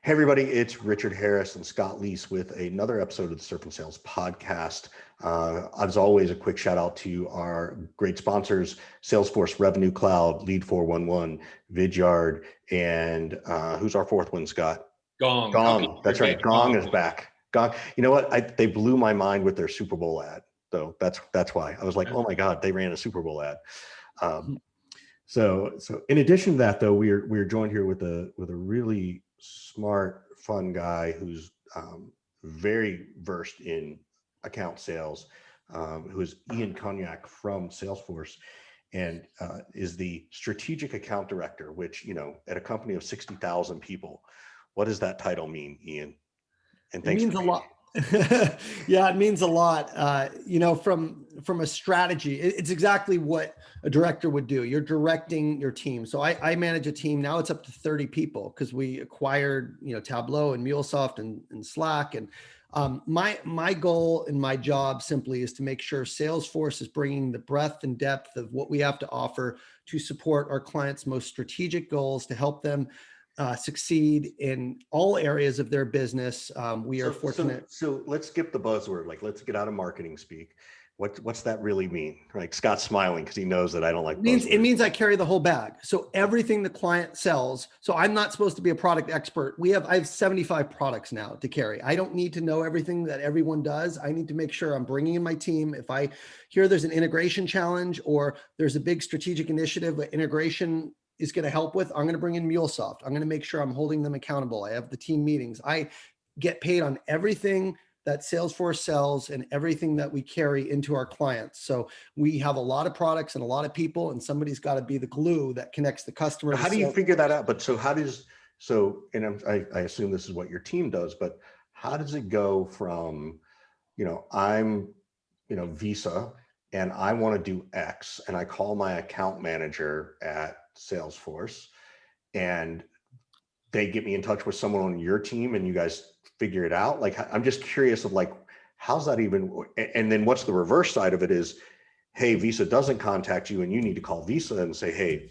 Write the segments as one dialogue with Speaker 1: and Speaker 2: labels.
Speaker 1: Hey everybody, it's Richard Harris and Scott Leese with another episode of the Surf and Sales podcast. As always, a quick shout out to our great sponsors, Salesforce Revenue Cloud, Lead 411, Vidyard, and who's our fourth one, Scott?
Speaker 2: Gong.
Speaker 1: Gong. That's right. Gong is back. Gong. You know what? They blew my mind with their Super Bowl ad. So that's why I was like, oh my God, they ran a Super Bowl ad. So in addition to that, though, we're joined here with a really smart, fun guy who's very versed in account sales, who is Ian Koniak from Salesforce, and is the strategic account director, which, at a company of 60,000 people, what does that title mean, Ian? And thanks.
Speaker 3: It means a lot. Yeah, it means a lot. From a strategy, it's exactly what a director would do. You're directing your team. So I manage a team. Now it's up to 30 people because we acquired, Tableau and MuleSoft and Slack. And my goal and my job simply is to make sure Salesforce is bringing the breadth and depth of what we have to offer to support our clients' most strategic goals, to help them succeed in all areas of their business. We are fortunate.
Speaker 1: So let's skip the buzzword. Let's get out of marketing speak. What's that really mean? Right? Scott's smiling because he knows that I don't like buzzwords.
Speaker 3: It means I carry the whole bag. So everything the client sells. So I'm not supposed to be a product expert. I have 75 products now to carry. I don't need to know everything that everyone does. I need to make sure I'm bringing in my team. If I hear there's an integration challenge or there's a big strategic initiative that integration is going to help with, I'm going to bring in MuleSoft. I'm going to make sure I'm holding them accountable. I have the team meetings. I get paid on everything that Salesforce sells and everything that we carry into our clients. So we have a lot of products and a lot of people, and somebody's got to be the glue that connects the customer.
Speaker 1: How do you figure that out? But I assume this is what your team does, but how does it go from, I'm, Visa and I want to do X, and I call my account manager at Salesforce and they get me in touch with someone on your team and you guys figure it out? I'm just curious of how's that even, and then what's the reverse side of it is, hey, Visa doesn't contact you and you need to call Visa and say, hey,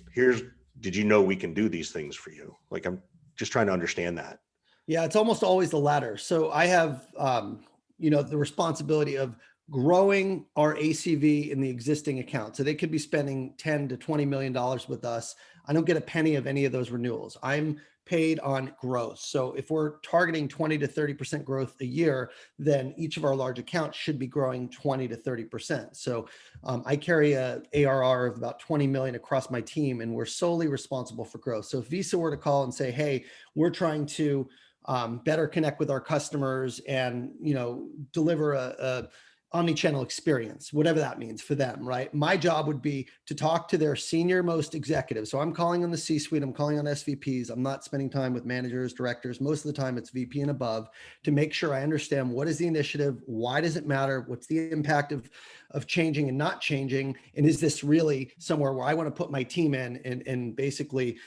Speaker 1: did you know we can do these things for you? I'm just trying to understand that.
Speaker 3: Yeah, it's almost always the latter. So I have, the responsibility of growing our ACV in the existing account. So they could be spending $10 to $20 million with us. I don't get a penny of any of those renewals. I'm paid on growth. So if we're targeting 20 to 30% growth a year, then each of our large accounts should be growing 20 to 30%. So I carry a ARR of about 20 million across my team, and we're solely responsible for growth. So if Visa were to call and say, hey, we're trying to better connect with our customers and, deliver a omni-channel experience, whatever that means for them, right? My job would be to talk to their senior most executives. So I'm calling on the C-suite, I'm calling on SVPs. I'm not spending time with managers, directors. Most of the time it's VP and above, to make sure I understand what is the initiative, why does it matter, what's the impact of changing and not changing, and is this really somewhere where I want to put my team in and basically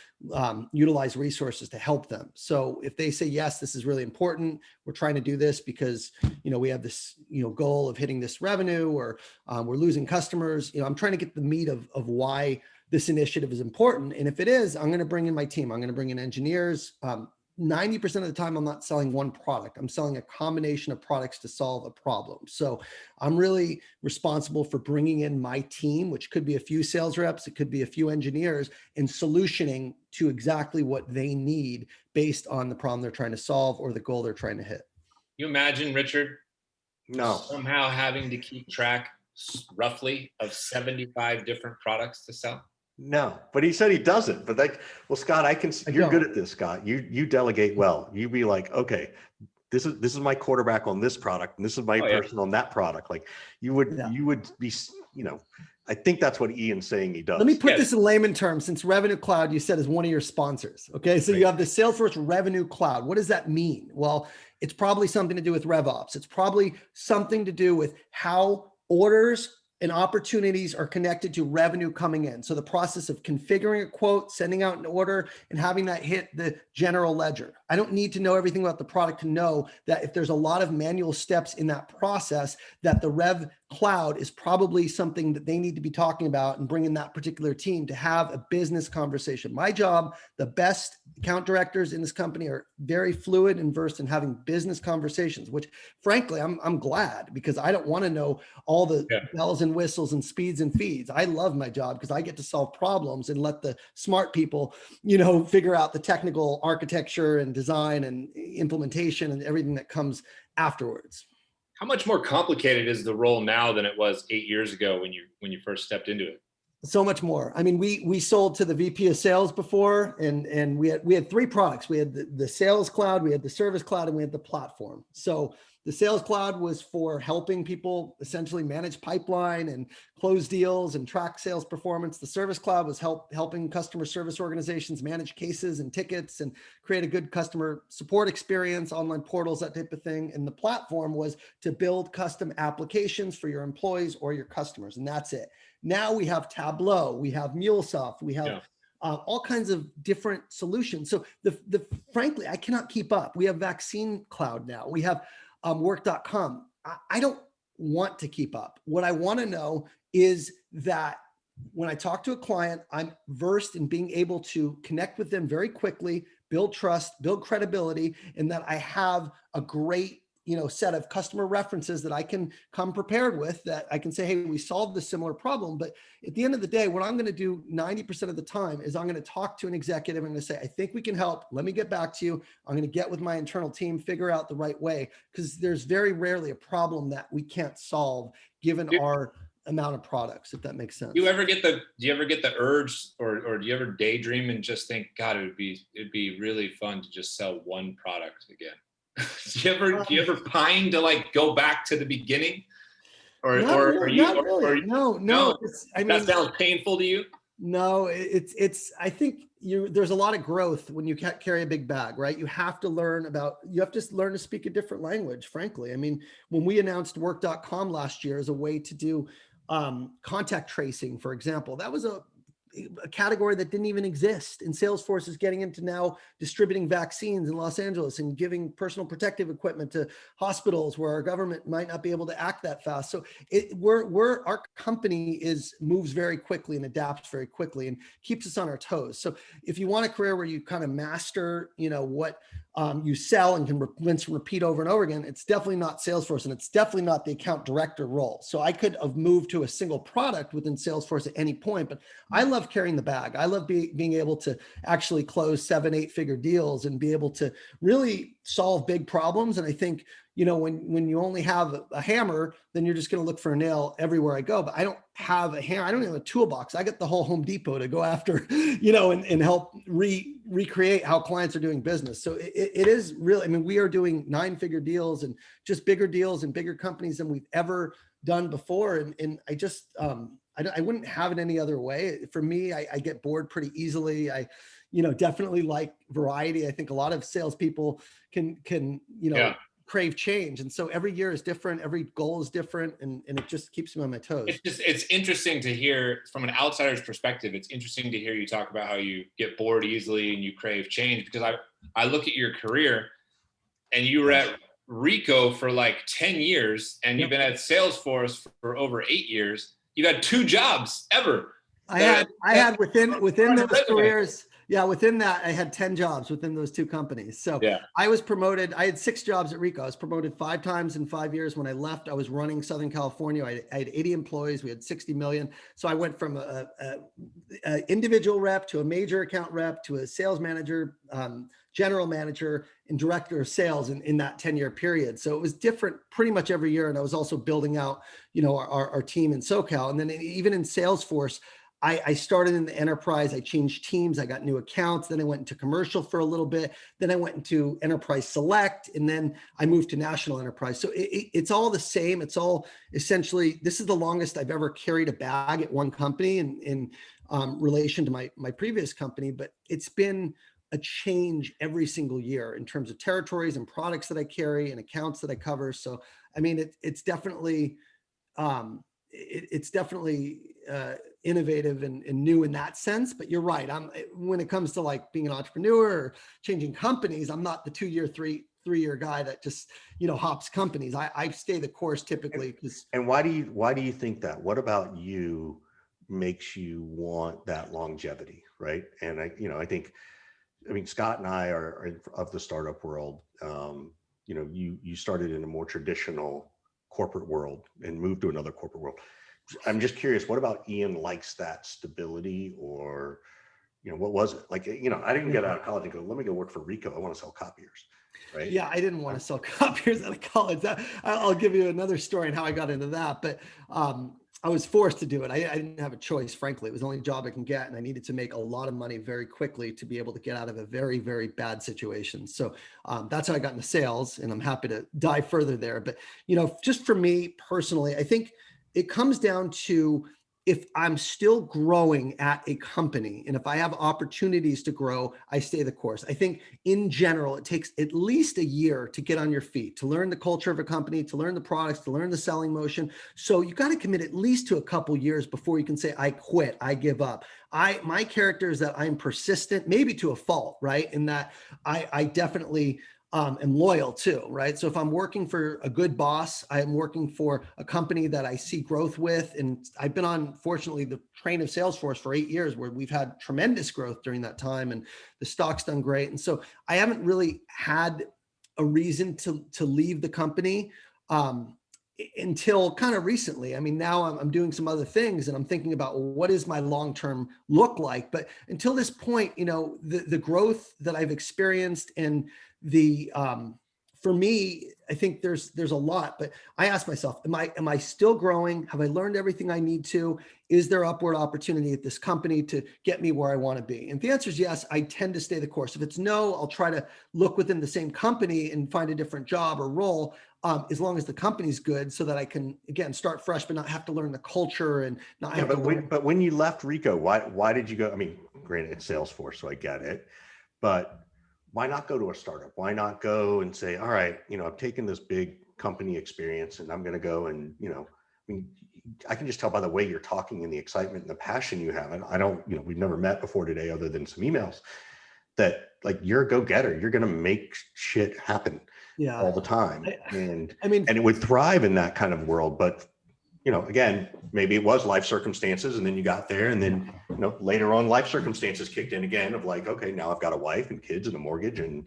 Speaker 3: utilize resources to help them. So if they say, yes, this is really important, we're trying to do this because, we have this, goal of hitting this revenue, or we're losing customers, I'm trying to get the meat of why this initiative is important. And if it is, I'm going to bring in my team. I'm going to bring in engineers. 90% of the time, I'm not selling one product. I'm selling a combination of products to solve a problem. So I'm really responsible for bringing in my team, which could be a few sales reps, it could be a few engineers, and solutioning to exactly what they need based on the problem they're trying to solve or the goal they're trying to hit.
Speaker 2: You imagine, Richard,
Speaker 1: no,
Speaker 2: somehow having to keep track roughly of 75 different products to sell?
Speaker 1: No, but he said he doesn't. But Scott, you're good at this, Scott. You delegate well. You be like, okay, this is my quarterback on this product, and this is my person on that product. You would be, I think that's what Ian's saying he does.
Speaker 3: Let me put this in layman terms, since Revenue Cloud, you said, is one of your sponsors. Okay. So you have the Salesforce Revenue Cloud. What does that mean? Well, it's probably something to do with RevOps. It's probably something to do with how orders and opportunities are connected to revenue coming in. So the process of configuring a quote, sending out an order, and having that hit the general ledger. I don't need to know everything about the product to know that if there's a lot of manual steps in that process, that the rev cloud is probably something that they need to be talking about and bringing that particular team to have a business conversation. My job, the best account directors in this company are very fluid and versed in having business conversations, which frankly, I'm glad, because I don't want to know all the bells and whistles and speeds and feeds. I love my job because I get to solve problems and let the smart people, figure out the technical architecture and design and implementation and everything that comes afterwards.
Speaker 2: How much more complicated is the role now than it was 8 years ago when you first stepped into it?
Speaker 3: So much more. I mean, we sold to the VP of sales before, and we had 3 products. We had the sales cloud, we had the service cloud, and we had the platform. So the sales cloud was for helping people essentially manage pipeline and close deals and track sales performance. The service cloud was helping customer service organizations manage cases and tickets and create a good customer support experience, online portals, that type of thing. And the platform was to build custom applications for your employees or your customers. And that's it. Now we have Tableau, we have MuleSoft, we have all kinds of different solutions. So frankly, I cannot keep up. We have Vaccine Cloud now. We have work.com. I don't want to keep up. What I want to know is that when I talk to a client, I'm versed in being able to connect with them very quickly, build trust, build credibility, and that I have a great set of customer references that I can come prepared with, that I can say, hey, we solved a similar problem. But at the end of the day, what I'm going to do 90% of the time is I'm going to talk to an executive. I'm going to say, I think we can help. Let me get back to you. I'm going to get with my internal team, figure out the right way, because there's very rarely a problem that we can't solve given our amount of products, if that makes sense.
Speaker 2: Do you ever get the urge or do you ever daydream and just think, God, it'd be really fun to just sell one product again? Do you ever pine to like go back to the beginning, or are you?
Speaker 3: Not really. No.
Speaker 2: That sounds painful to you.
Speaker 3: No, I think there's a lot of growth when you carry a big bag, right? You have to learn to learn to speak a different language, frankly. I mean, when we announced work.com last year as a way to do contact tracing, for example, that was a category that didn't even exist. And Salesforce is getting into now distributing vaccines in Los Angeles and giving personal protective equipment to hospitals where our government might not be able to act that fast. So our company moves very quickly and adapts very quickly and keeps us on our toes. So if you want a career where you kind of master, what you sell and can rinse and repeat over and over again, it's definitely not Salesforce, and it's definitely not the account director role. So I could have moved to a single product within Salesforce at any point, but I love carrying the bag. I love being able to actually close 7-8 figure deals and be able to really solve big problems. And I think, when you only have a hammer, then you're just going to look for a nail everywhere I go. But I don't have a hammer. I don't even have a toolbox. I got the whole Home Depot to go after, and help recreate how clients are doing business. So it is really, I mean, we are doing 9-figure deals and just bigger deals and bigger companies than we've ever done before. And I just, I wouldn't have it any other way. For me, I get bored pretty easily. I, definitely like variety. I think a lot of salespeople can crave change. And so every year is different. Every goal is different. And it just keeps me on my toes.
Speaker 2: It's interesting to hear from an outsider's perspective. It's interesting to hear you talk about how you get bored easily and you crave change, because I look at your career and you were at Ricoh for like 10 years and you've been at Salesforce for over 8 years. You've had 2 jobs ever.
Speaker 3: I had within those careers. Yeah, within that, I had 10 jobs within those 2 companies. So I was promoted. I had 6 jobs at Ricoh. I was promoted 5 times in 5 years. When I left, I was running Southern California. I had 80 employees. We had 60 million. So I went from a individual rep to a major account rep to a sales manager, general manager, and director of sales in that 10-year period. So it was different pretty much every year. And I was also building out, our team in SoCal. And then even in Salesforce, I started in the enterprise. I changed teams. I got new accounts. Then I went into commercial for a little bit. Then I went into enterprise select. And then I moved to national enterprise. So it's all the same. It's all essentially, this is the longest I've ever carried a bag at one company in relation to my previous company. But it's been a change every single year in terms of territories and products that I carry and accounts that I cover. So, I mean, it's definitely, innovative and new in that sense. But you're right. When it comes to like being an entrepreneur or changing companies, I'm not the 2-year, 3-year guy that just, hops companies. I stay the course typically because.
Speaker 1: And why do you think that? What about you makes you want that longevity, right? And I mean, Scott and I are of the startup world. You started in a more traditional corporate world and moved to another corporate world. I'm just curious, what about Ian likes that stability, or, what was it? Like, I didn't get out of college and go, let me go work for Rico. I want to sell copiers, right?
Speaker 3: Yeah, I didn't want to sell copiers out of college. I'll give you another story on how I got into that, but I was forced to do it. I didn't have a choice, frankly. It was the only job I can get, and I needed to make a lot of money very quickly to be able to get out of a very, very bad situation. So that's how I got into sales, and I'm happy to dive further there. But, just for me personally, I think it comes down to, if I'm still growing at a company and if I have opportunities to grow, I stay the course. I think in general, it takes at least a year to get on your feet, to learn the culture of a company, to learn the products, to learn the selling motion. So you got to commit at least to a couple years before you can say, I quit, I give up. My character is that I'm persistent, maybe to a fault, right? In that I definitely am loyal too, right? So if I'm working for a good boss, I'm working for a company that I see growth with. And I've been on, fortunately, the train of Salesforce for 8 years, where we've had tremendous growth during that time, and the stock's done great. And so I haven't really had a reason to leave the company until kind of recently. I mean, now I'm doing some other things and I'm thinking about, well, what is my long-term look like? But until this point, the growth that I've experienced and the for me, I think there's a lot, but I ask myself, am I still growing? Have I learned everything I need to? Is there upward opportunity at this company to get me where I want to be? And if the answer is yes, I tend to stay the course. If it's no, I'll try to look within the same company and find a different job or role, as long as the company's good, so that I can, again, start fresh, but not have to learn the culture and not have to learn.
Speaker 1: But when you left Rico, why did you go? I mean, granted, it's Salesforce, so I get it, but why not go to a startup? Why not go and say, all right, I've taken this big company experience and I'm going to go and, I mean, I can just tell by the way you're talking and the excitement and the passion you have. And I don't, we've never met before today other than some emails, that like you're a go-getter. You're going to make shit happen all the time. And it would thrive in that kind of world. But, again, maybe it was life circumstances and then you got there and then, later on life circumstances kicked in again of like, okay, now I've got a wife and kids and a mortgage and,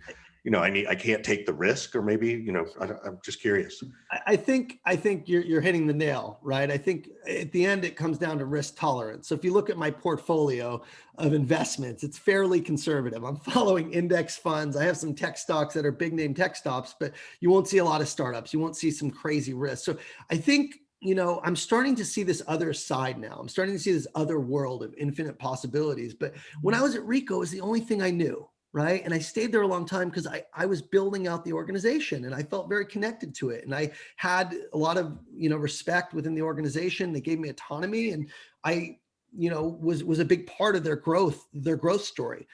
Speaker 1: I can't take the risk, or maybe, I'm just curious.
Speaker 3: I think you're hitting the nail, right? I think at the end, it comes down to risk tolerance. So if you look at my portfolio of investments, it's fairly conservative. I'm following index funds. I have some tech stocks that are big name tech stocks, but you won't see a lot of startups. You won't see some crazy risks. So I think, I'm starting to see this other side now. I'm starting to see this other world of infinite possibilities. But when I was at Rico, it was the only thing I knew. Right. And I stayed there a long time because I was building out the organization and I felt very connected to it. And I had a lot of, respect within the organization. They gave me autonomy, and I, was a big part of their growth story.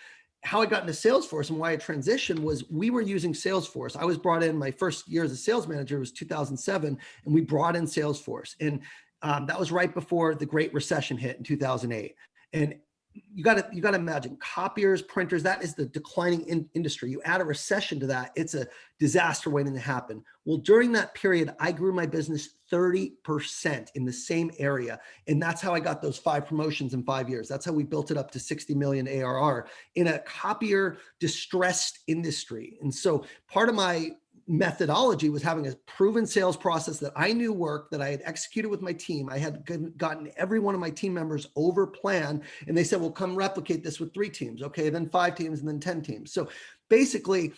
Speaker 3: How I got into Salesforce and why I transitioned was we were using Salesforce. I was brought in, my first year as a sales manager was 2007, and we brought in Salesforce. And that was right before the Great Recession hit in 2008. And you got to imagine copiers, printers, that is the declining industry. You add a recession to that, it's a disaster waiting to happen. Well, during that period, I grew my business 30% in the same area. And that's how I got those 5 promotions in 5 years. That's how we built it up to 60 million ARR in a copier distressed industry. And so part of my methodology was having a proven sales process that I knew worked, that I had executed with my team. I had gotten every one of my team members over plan, and they said, well, come replicate this with 3 teams. Okay, then 5 teams, and then 10 teams. So basically,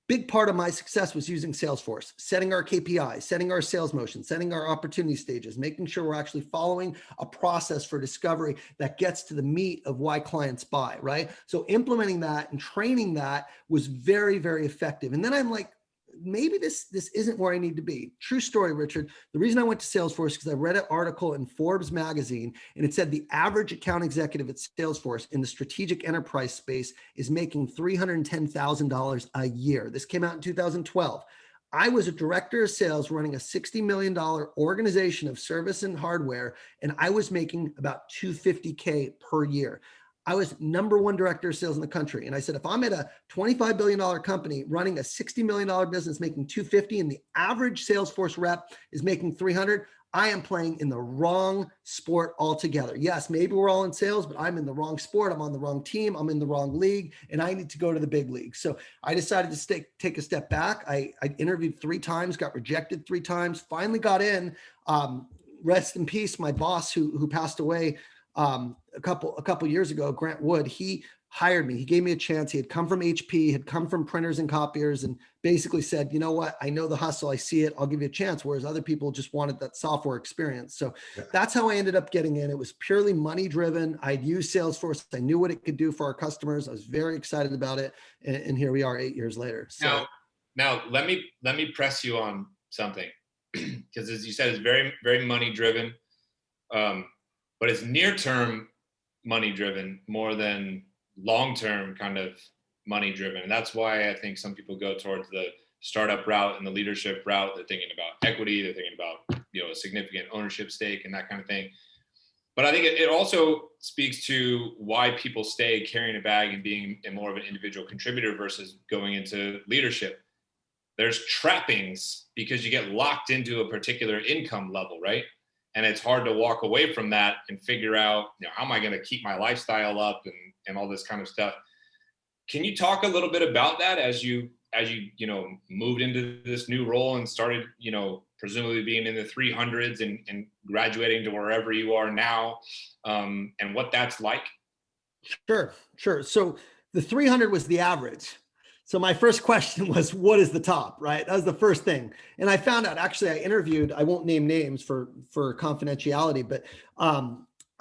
Speaker 3: big part of my success was using Salesforce, setting our KPIs, setting our sales motion, setting our opportunity stages, making sure we're actually following a process for discovery that gets to the meat of why clients buy, right? So implementing that and training that was very, very effective. And then I'm like, maybe this isn't where I need to be. True story, Richard. The reason I went to Salesforce is because I read an article in Forbes magazine, and it said the average account executive at Salesforce in the strategic enterprise space is making $310,000 a year. This came out in 2012. I was a director of sales running a $60 million organization of service and hardware, and I was making about $250K per year. I was #1 director of sales in the country. And I said, if I'm at a $25 billion company running a $60 million business, making 250, and the average Salesforce rep is making 300, I am playing in the wrong sport altogether. Yes, maybe we're all in sales, but I'm in the wrong sport. I'm on the wrong team. I'm in the wrong league, and I need to go to the big league. So I decided to take a step back. I interviewed 3 times, got rejected 3 times, finally got in. Rest in peace, my boss who passed away a couple years ago, Grant Wood, he hired me. He gave me a chance. He had come from HP, had come from printers and copiers, and basically said, you know what, I know the hustle, I see it, I'll give you a chance. Whereas other people just wanted that software experience. So that's how I ended up getting in. It was purely money driven. I'd used Salesforce. I knew what it could do for our customers. I was very excited about it. And here we are 8 years later. So
Speaker 2: now let me press you on something, because as you said, it's very, very money driven. But it's near-term money driven more than long-term kind of money driven. And that's why I think some people go towards the startup route and the leadership route. They're thinking about equity, they're thinking about, a significant ownership stake and that kind of thing. But I think it also speaks to why people stay carrying a bag and being more of an individual contributor versus going into leadership. There's trappings because you get locked into a particular income level, right? And it's hard to walk away from that and figure out, how am I going to keep my lifestyle up and all this kind of stuff. Can you talk a little bit about that as you moved into this new role and started, presumably being in the 300s and graduating to wherever you are now, and what that's like? Sure.
Speaker 3: So the 300 was the average. So my first question was, what is the top, right? That was the first thing. And I found out, actually, I interviewed, I won't name names for confidentiality, but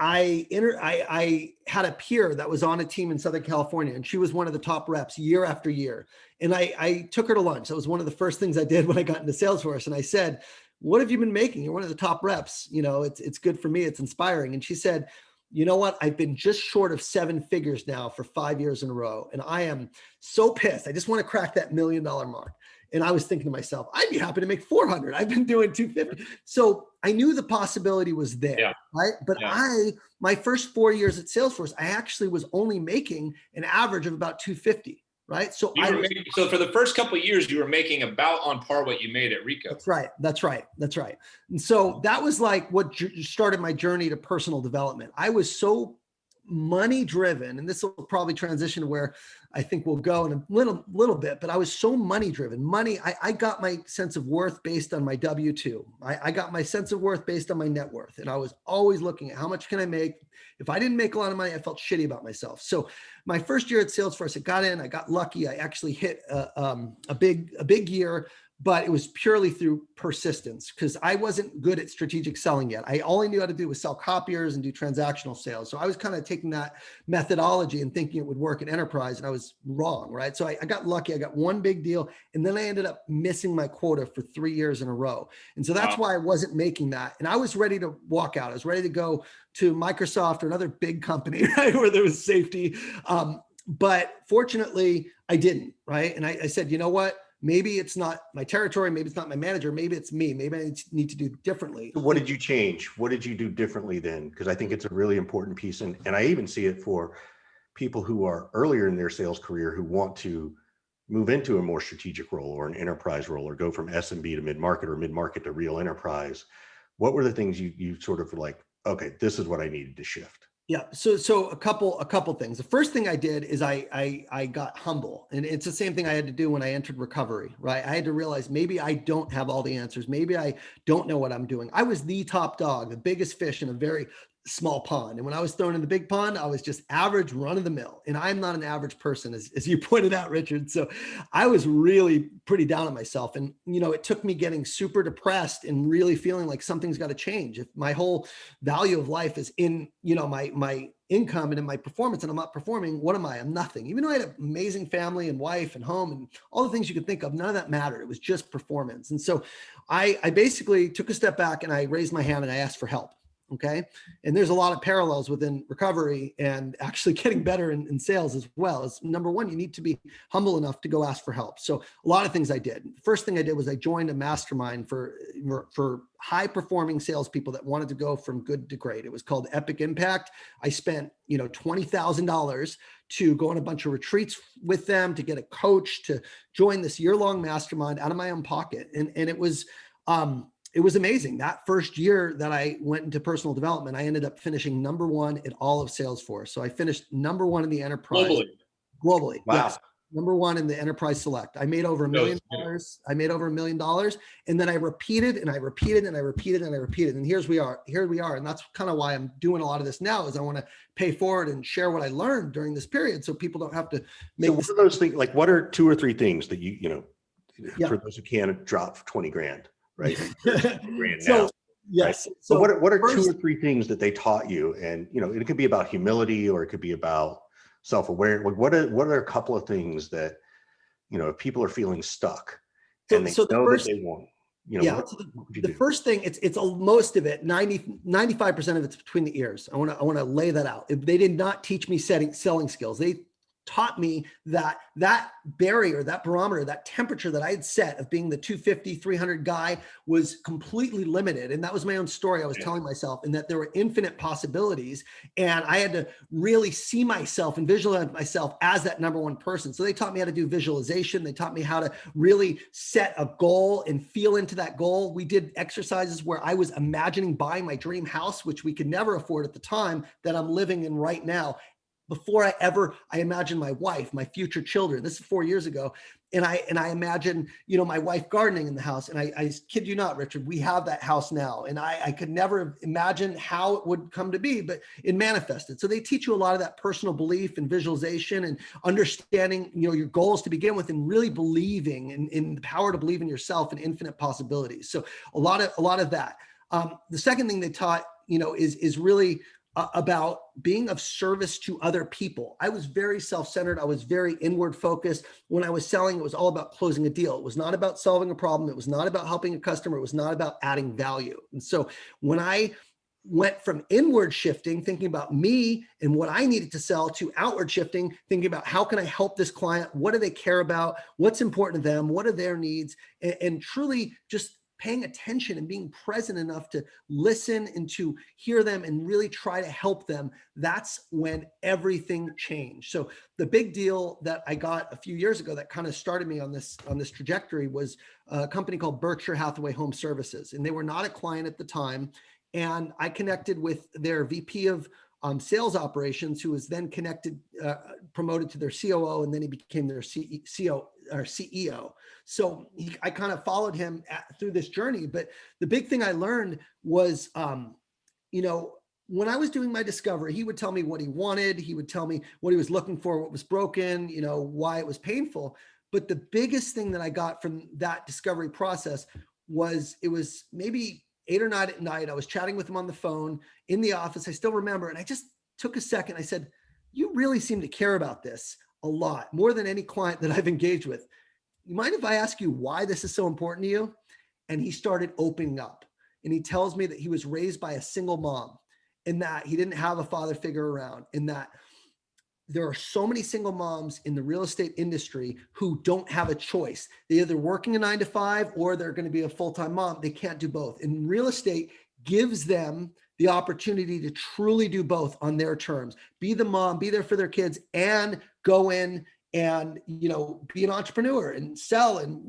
Speaker 3: I had a peer that was on a team in Southern California, and she was one of the top reps year after year. And I took her to lunch. That was one of the first things I did when I got into Salesforce. And I said, what have you been making? You're one of the top reps. It's good for me. It's inspiring. And she said, you know what? I've been just short of 7 figures now for 5 years in a row. And I am so pissed. I just want to crack that $1 million mark. And I was thinking to myself, I'd be happy to make 400. I've been doing 250. So I knew the possibility was there, right? But my first 4 years at Salesforce, I actually was only making an average of about 250. Right. So
Speaker 2: so for the first couple of years, you were making about on par what you made at Rico.
Speaker 3: That's right. And so that was like what started my journey to personal development. I was so money driven, and this will probably transition to where I think we'll go in a little bit, but I was so money driven. I got my sense of worth based on my W-2. I got my sense of worth based on my net worth. And I was always looking at how much can I make? If I didn't make a lot of money, I felt shitty about myself. So my first year at Salesforce, I got lucky. I actually hit a big year, but it was purely through persistence because I wasn't good at strategic selling yet. All I knew how to do was sell copiers and do transactional sales. So I was kind of taking that methodology and thinking it would work in enterprise, and I was wrong, right? So I got lucky. I got one big deal, and then I ended up missing my quota for 3 years in a row. And so that's why I wasn't making that. And I was ready to walk out. I was ready to go to Microsoft or another big company, right, where there was safety. But fortunately, I didn't, right? And I said, you know what? Maybe it's not my territory. Maybe it's not my manager. Maybe it's me. Maybe I need to do differently.
Speaker 1: So what did you change? What did you do differently then? Because I think it's a really important piece. And I even see it for people who are earlier in their sales career who want to move into a more strategic role or an enterprise role or go from SMB to mid-market or mid-market to real enterprise. What were the things you sort of like, okay, this is what I needed to shift?
Speaker 3: Yeah. So a couple things. The first thing I did is I got humble, and it's the same thing I had to do when I entered recovery, right? I had to realize maybe I don't have all the answers. Maybe I don't know what I'm doing. I was the top dog, the biggest fish in a very small pond. And when I was thrown in the big pond, I was just average, run of the mill. And I'm not an average person, as you pointed out, Richard. So I was really pretty down on myself. And, it took me getting super depressed and really feeling like something's got to change. If my whole value of life is in, my income and in my performance, and I'm not performing, what am I? I'm nothing. Even though I had an amazing family and wife and home and all the things you could think of, none of that mattered. It was just performance. And so I basically took a step back and I raised my hand and I asked for help. Okay. And there's a lot of parallels within recovery and actually getting better in sales as well. As number one, you need to be humble enough to go ask for help. So a lot of things I did. First thing I did was I joined a mastermind for high performing salespeople that wanted to go from good to great. It was called Epic Impact. I spent, $20,000 to go on a bunch of retreats with them, to get a coach, to join this year-long mastermind out of my own pocket. And it was amazing. That first year that I went into personal development, I ended up finishing number one in all of Salesforce. So I finished number one in the enterprise globally.
Speaker 1: Wow.
Speaker 3: Yes. Number one in the enterprise select. I made over $1 million. I made over $1 million. And then I repeated and I repeated and I repeated and I repeated. And here we are. And that's kind of why I'm doing a lot of this now, is I want to pay forward and share what I learned during this period, so people don't have to make.
Speaker 1: So what are those things? Like, what are 2 or 3 things that for those who can't drop 20 grand, right?
Speaker 3: So, yes.
Speaker 1: Right?
Speaker 3: So
Speaker 1: what are 2 or 3 things that they taught you? And, it could be about humility, or it could be about self-awareness. Like, what are a couple of things that, if people are feeling stuck and they know that they want,
Speaker 3: the first thing, it's most of it, 95% of it's between the ears. I want to lay that out. They did not teach me selling skills. They taught me that barrier, that barometer, that temperature that I had set of being the 250, 300 guy was completely limited. And that was my own story I was telling myself, and that there were infinite possibilities. And I had to really see myself and visualize myself as that number one person. So they taught me how to do visualization. They taught me how to really set a goal and feel into that goal. We did exercises where I was imagining buying my dream house, which we could never afford at the time, that I'm living in right now. Before I imagined my wife, my future children. This is 4 years ago. And I imagine, my wife gardening in the house. And I kid you not, Richard, we have that house now. And I could never imagine how it would come to be, but it manifested. So they teach you a lot of that personal belief and visualization and understanding, your goals to begin with, and really believing in the power to believe in yourself and infinite possibilities. So a lot of that. The second thing they taught, is really about being of service to other people. I was very self-centered. I was very inward focused. When I was selling, it was all about closing a deal. It was not about solving a problem. It was not about helping a customer. It was not about adding value. And so when I went from inward shifting, thinking about me and what I needed to sell, to outward shifting, thinking about how can I help this client? What do they care about? What's important to them? What are their needs? And truly just paying attention and being present enough to listen and to hear them and really try to help them. That's when everything changed. So the big deal that I got a few years ago that kind of started me on this trajectory was a company called Berkshire Hathaway Home Services. And they were not a client at the time. And I connected with their VP of sales operations, who was then promoted to their COO, and then he became their CEO. So I kind of followed him through this journey. But the big thing I learned was, when I was doing my discovery, he would tell me what he wanted. He would tell me what he was looking for, what was broken, why it was painful. But the biggest thing that I got from that discovery process was, it was maybe 8 or 9 at night. I was chatting with him on the phone in the office. I still remember. And I just took a second. I said, "You really seem to care about this a lot, more than any client that I've engaged with. You mind if I ask you why this is so important to you?" And he started opening up. And he tells me that he was raised by a single mom, and that he didn't have a father figure around, and that there are so many single moms in the real estate industry who don't have a choice. They're either working a 9 to 5 or they're going to be a full-time mom. They can't do both. And real estate gives them the opportunity to truly do both on their terms. Be the mom, be there for their kids, and go in and, be an entrepreneur and sell and,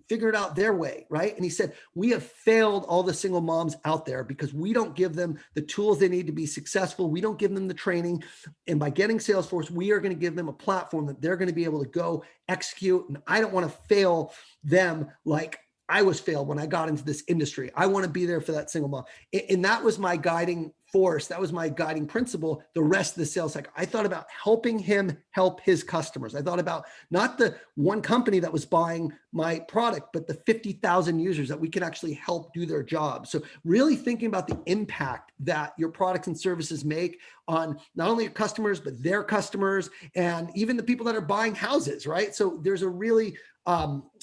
Speaker 3: figure it out their way. Right. And he said, we have failed all the single moms out there because we don't give them the tools they need to be successful. We don't give them the training. And by getting Salesforce, we are going to give them a platform that they're going to be able to go execute. And I don't want to fail them like I was failed when I got into this industry. I want to be there for that single mom. And that was my guiding force. That was my guiding principle. The rest of the sales cycle, I thought about helping him help his customers. I thought about not the one company that was buying my product, but the 50,000 users that we could actually help do their job. So really thinking about the impact that your products and services make on not only your customers, but their customers, and even the people that are buying houses, right? So there's a really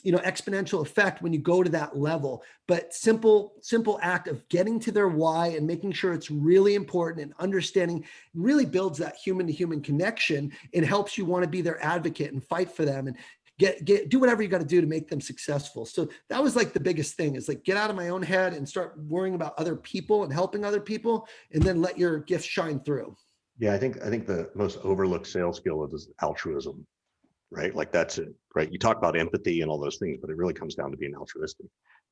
Speaker 3: exponential effect when you go to that level. But simple act of getting to their why and making sure it's really important and understanding really builds that human to human connection. It helps you want to be their advocate and fight for them and do whatever you got to do to make them successful. So that was like the biggest thing, is like, get out of my own head and start worrying about other people and helping other people, and then let your gifts shine through.
Speaker 1: Yeah, I think the most overlooked sales skill is altruism, right? Like that's it, right? You talk about empathy and all those things, but it really comes down to being altruistic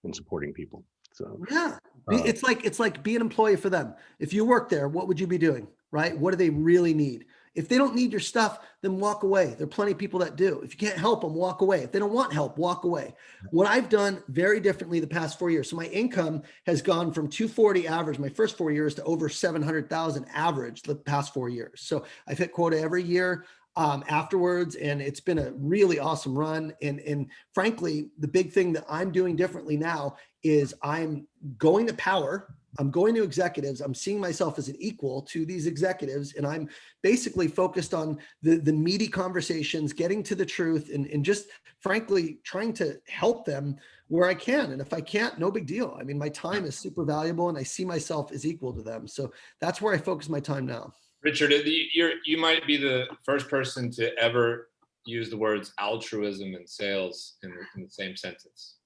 Speaker 1: and supporting people. So
Speaker 3: yeah, it's like be an employee for them. If you work there, what would you be doing, right? What do they really need? If they don't need your stuff, then walk away. There are plenty of people that do. If you can't help them, walk away. If they don't want help, walk away. What I've done very differently the past 4 years. So my income has gone from 240 average, my first 4 years, to over 700,000 average the past 4 years. So I've hit quota every year afterwards, and it's been a really awesome run. And frankly, the big thing that I'm doing differently now is I'm going to power. I'm going to executives. I'm seeing myself as an equal to these executives. And I'm basically focused on the meaty conversations, getting to the truth, and just frankly, trying to help them where I can. And if I can't, no big deal. I mean, my time is super valuable and I see myself as equal to them. So that's where I focus my time now.
Speaker 2: Richard, you might be the first person to ever use the words altruism and sales in the same sentence.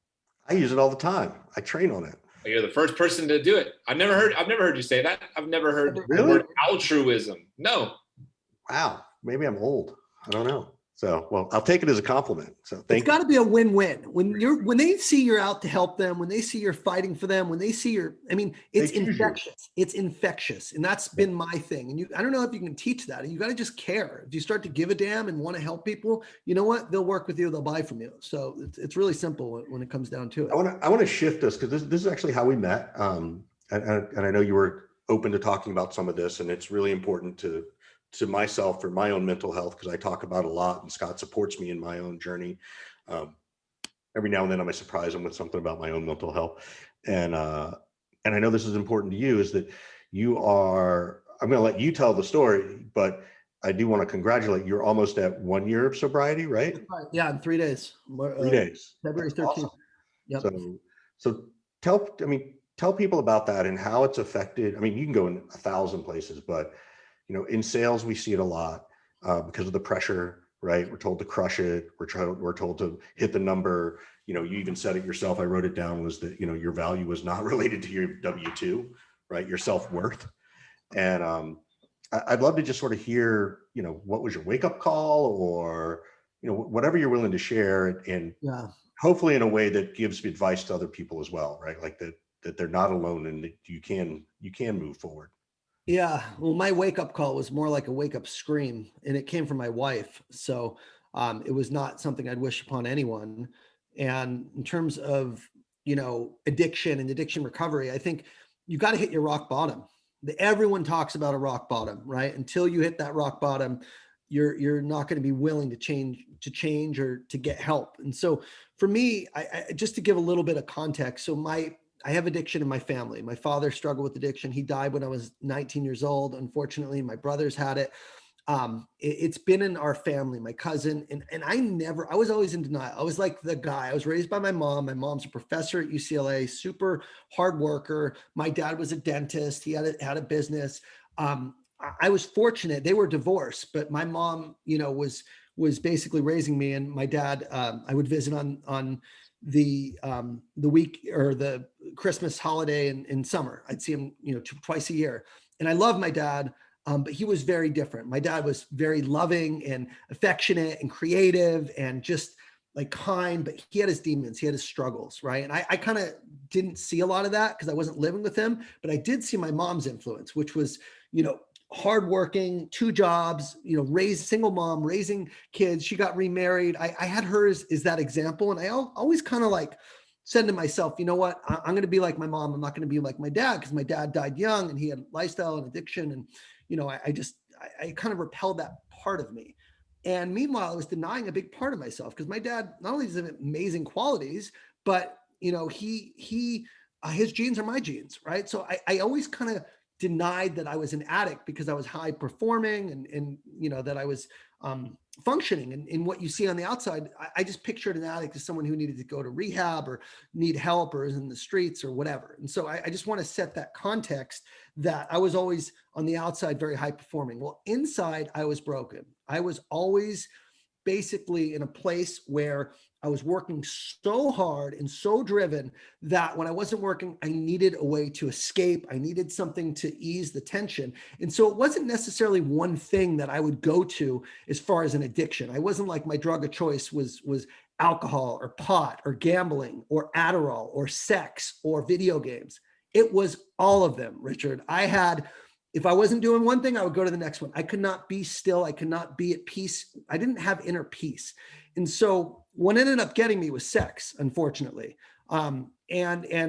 Speaker 1: I use it all the time. I train on it.
Speaker 2: You're the first person to do it. I've never heard you say that. I've never heard
Speaker 1: Really?
Speaker 2: the word altruism. No.
Speaker 1: Wow. Maybe I'm old. I don't know. So, well, I'll take it as a compliment. So thank you.
Speaker 3: It's got to be a win-win. When they see you're out to help them, when they see you're fighting for them, when they see it's infectious. It's infectious. And that's been my thing. And I don't know if you can teach that. You got to just care. If you start to give a damn and want to help people, you know what? They'll work with you. They'll buy from you. So it's really simple when it comes down to it.
Speaker 1: I want to shift this, because this is actually how we met. And I know you were open to talking about some of this, and it's really important to myself for my own mental health, because I talk about a lot, and Scott supports me in my own journey. Every now and then I might surprise him with something about my own mental health. And I know this is important to you, is that I'm going to let you tell the story, but I do want to congratulate, you're almost at 1 year of sobriety, right?
Speaker 3: Yeah, in 3 days.
Speaker 1: 3 days.
Speaker 3: February 13th.
Speaker 1: Awesome.
Speaker 3: Yep.
Speaker 1: So tell people about that and how it's affected. I mean, you can go in 1,000 places, but in sales, we see it a lot because of the pressure, right? We're told to crush it. We're told to hit the number. You even said it yourself. I wrote it down, was that, your value was not related to your W-2, right? Your self-worth. And I'd love to just sort of hear, what was your wake-up call, or, whatever you're willing to share, and hopefully in a way that gives advice to other people as well, right? Like that they're not alone, and that you can move forward.
Speaker 3: Yeah. Well, my wake up call was more like a wake up scream, and it came from my wife. So it was not something I'd wish upon anyone. And in terms of, addiction and addiction recovery, I think you got to hit your rock bottom. Everyone talks about a rock bottom, right? Until you hit that rock bottom, you're not going to be willing to change or to get help. And so for me, I just to give a little bit of context. So I have addiction in my family. My father struggled with addiction. He died when I was 19 years old. Unfortunately, my brothers had it. It's been in our family, my cousin, and I was always in denial. I was like the guy. I was raised by my mom. My mom's a professor at UCLA, super hard worker. My dad was a dentist. He had a business. I was fortunate. They were divorced, but my mom, was basically raising me, and my dad, I would visit on the week or the Christmas holiday in summer. I'd see him, twice a year. And I love my dad, but he was very different. My dad was very loving and affectionate and creative and just like kind, but he had his demons, he had his struggles, right? And I kind of didn't see a lot of that because I wasn't living with him, but I did see my mom's influence, which was, hardworking, 2 jobs, single mom, raising kids. She got remarried. I had her as that example. And I always kind of like said to myself, you know what, I'm going to be like my mom. I'm not going to be like my dad, because my dad died young and he had lifestyle and addiction. And, I kind of repelled that part of me. And meanwhile, I was denying a big part of myself, because my dad not only does have amazing qualities, but, his genes are my genes, right? So I always kind of denied that I was an addict because I was high performing and that I was functioning. And in what you see on the outside, I just pictured an addict as someone who needed to go to rehab or need help or is in the streets or whatever. And so I just want to set that context that I was always on the outside very high performing. Well, inside I was broken. I was always basically in a place where I was working so hard and so driven that when I wasn't working, I needed a way to escape. I needed something to ease the tension. And so it wasn't necessarily one thing that I would go to as far as an addiction. I wasn't like my drug of choice was alcohol or pot or gambling or Adderall or sex or video games. It was all of them, Richard. If I wasn't doing one thing, I would go to the next one. I could not be still. I could not be at peace. I didn't have inner peace. And so what ended up getting me was sex, unfortunately. And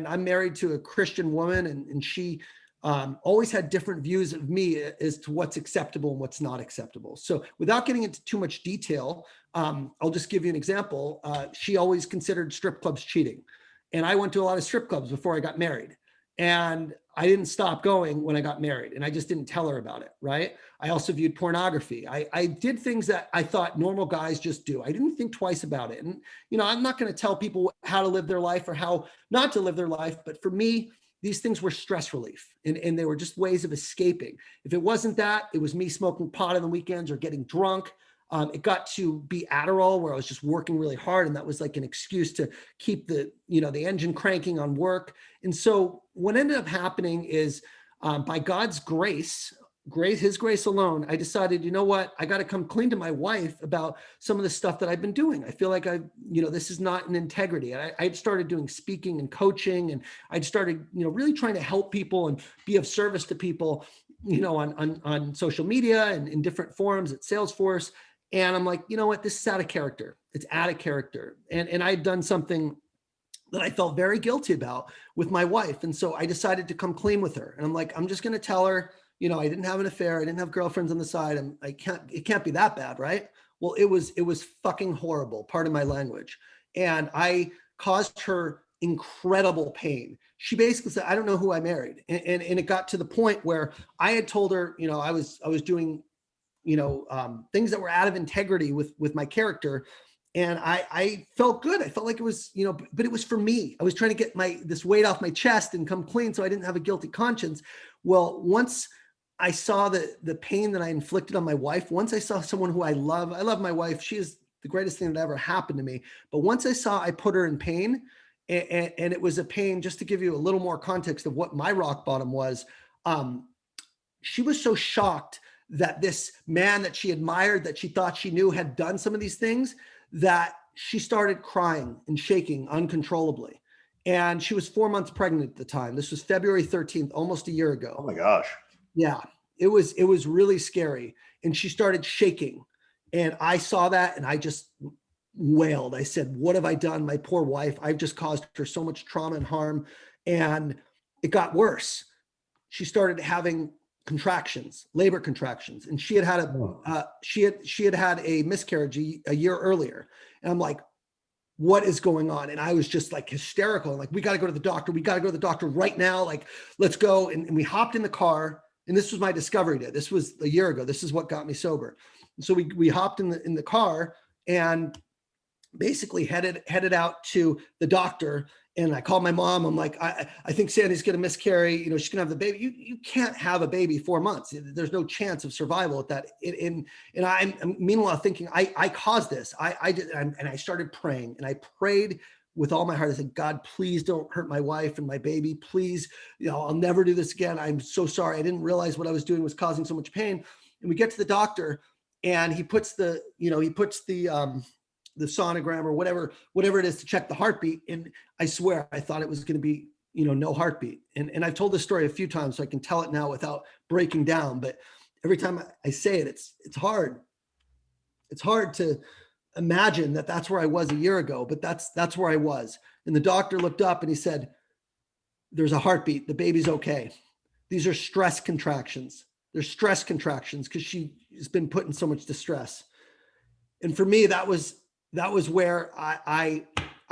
Speaker 3: I'm married to a Christian woman, and she always had different views of me as to what's acceptable and what's not acceptable. So without getting into too much detail, I'll just give you an example. She always considered strip clubs cheating. And I went to a lot of strip clubs before I got married. And I didn't stop going when I got married, and I just didn't tell her about it, right? I also viewed pornography. I did things that I thought normal guys just do. I didn't think twice about it. And, I'm not going to tell people how to live their life or how not to live their life. But for me, these things were stress relief, and they were just ways of escaping. If it wasn't that, it was me smoking pot on the weekends or getting drunk. It got to be Adderall, where I was just working really hard, and that was like an excuse to keep the engine cranking on work. And so what ended up happening is, by God's grace, his grace alone, I decided, you know what, I got to come clean to my wife about some of the stuff that I've been doing. I feel like this is not an integrity. And I'd started doing speaking and coaching, and I'd started, really trying to help people and be of service to people, on social media and in different forums at Salesforce. And I'm like, you know what, this is out of character. It's out of character. And I'd done something that I felt very guilty about with my wife. And so I decided to come clean with her. And I'm like, I'm just going to tell her, I didn't have an affair. I didn't have girlfriends on the side. And it can't be that bad, right? Well, it was fucking horrible. Pardon my language. And I caused her incredible pain. She basically said, I don't know who I married. And it got to the point where I had told her, I was doing, things that were out of integrity with my character. And I felt good. I felt like it was, but it was for me. I was trying to get this weight off my chest and come clean so I didn't have a guilty conscience. Well, once I saw the pain that I inflicted on my wife, once I saw someone who I love my wife. She is the greatest thing that ever happened to me. But once I put her in pain, and it was a pain, just to give you a little more context of what my rock bottom was, she was so shocked that this man that she admired, that she thought she knew, had done some of these things, that she started crying and shaking uncontrollably. And she was 4 months pregnant at the time. This was February 13th, almost a year ago.
Speaker 1: Oh my gosh.
Speaker 3: Yeah, it was really scary. And she started shaking. And I saw that and I just wailed. I said, what have I done? My poor wife. I've just caused her so much trauma and harm. And it got worse. She started having labor contractions. And she had had a miscarriage a year earlier. And I'm like, what is going on? And I was just like hysterical. I'm like, we got to go to the doctor. We got to go to the doctor right now. Like, let's go. And we hopped in the car. And this was my discovery day. This was a year ago. This is what got me sober. And so we hopped in the car and basically headed out to the doctor. And I called my mom. I'm like, I think Sandy's going to miscarry. She's going to have the baby. You can't have a baby 4 months. There's no chance of survival at that. And I'm meanwhile thinking, I caused this. I did. And I started praying, and I prayed with all my heart. I said, God, please don't hurt my wife and my baby. Please, I'll never do this again. I'm so sorry. I didn't realize what I was doing was causing so much pain. And we get to the doctor, and he puts the sonogram or whatever it is to check the heartbeat. And I swear, I thought it was going to be, no heartbeat. And I've told this story a few times, so I can tell it now without breaking down. But every time I say it, it's hard. It's hard to imagine that that's where I was a year ago, but that's where I was. And the doctor looked up and he said, there's a heartbeat. The baby's okay. These are stress contractions. They're stress contractions because she has been put in so much distress. And for me, that was where I